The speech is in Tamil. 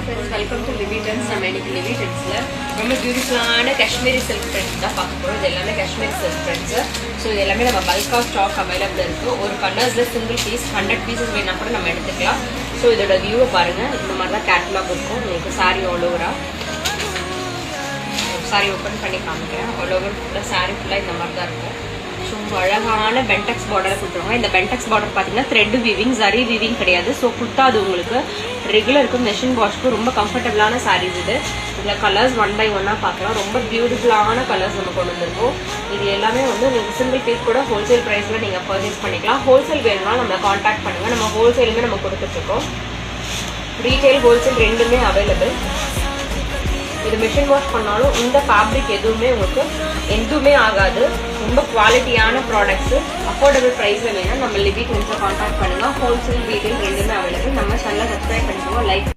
friends, welcome to Livy Trends. நம்ம இன்னைக்கு Livy Trendsல ரொம்ப பியூட்டிஃபுல்லான காஷ்மீரி silk prints தான் பார்க்க போறோம். இது எல்லாமே காஷ்மீரி silk prints. ஸோ இது எல்லாமே நம்ம பல்கா ஸ்டாக் அவைலபிள் இருக்கு. ஒரு கலர்ஸ்ல சிங்கிள் பீஸ் 100 பீசஸ் வேணா கூட நம்ம எடுத்துக்கலாம். ஸோ இதோட வியூவை பாருங்க. இந்த மாதிரி தான் கேட்டலாக் இருக்கும். உங்களுக்கு சாரி ஆல் ஓவரா சாரி ஓப்பன் பண்ணி காமிக்கிறேன். ஆல் ஓவர் ஃபுல்லாக சாரி ஃபுல்லாக இந்த மாதிரி தான் இருக்கும். ஸோ அழகான பென்டெக்ஸ் பார்டர் கொடுத்துருவாங்க. இந்த பென்டெக்ஸ் பார்டர் பார்த்தீங்கன்னா த்ரெட் வீவிங், ஜரி வீவிங் கிடையாது. ஸோ குத்தாது உங்களுக்கு. ரெகுலருக்கு மெஷின் வாஷ்க்கு ரொம்ப கம்ஃபர்டபுளான சாரீஸ் இது. இதில் கலர்ஸ் 1 by 1 பார்க்கலாம். ரொம்ப பியூட்டிஃபுல்லான கலர்ஸ் நம்ம கொண்டு வந்திருக்கோம். இது எல்லாமே வந்து உங்களுக்கு சிங்கிள் பீஸ் கூட ஹோல்சேல் ப்ரைஸில் நீங்கள் பர்ச்சேஸ் பண்ணிக்கலாம். ஹோல்சேல் வேணும்னா நம்ம கான்டாக்ட் பண்ணுங்கள். நம்ம ஹோல்சேலுமே நம்ம கொடுத்துட்ருக்கோம். ரீட்டைல் ஹோல்சேல் ரெண்டுமே அவைலபிள். இது மிஷின் வாஷ் பண்ணாலும் இந்த ஃபேப்ரிக் எதுவுமே ஆகாது. ரொம்ப குவாலிட்டியான ப்ராடக்ட்ஸ் அஃபோர்டபுள் ப்ரைஸில் வேணும். நம்ம லிவி ட்ரெண்ட்ஸை கான்டாக்ட் பண்ணுங்கள். ஹோல்சேல் ரீட்டைல் ரெண்டுமே அவைலபிள். நம்ம சேனலை சப்ஸ்கிரைப் பண்ணிக்கோங்க, லைக்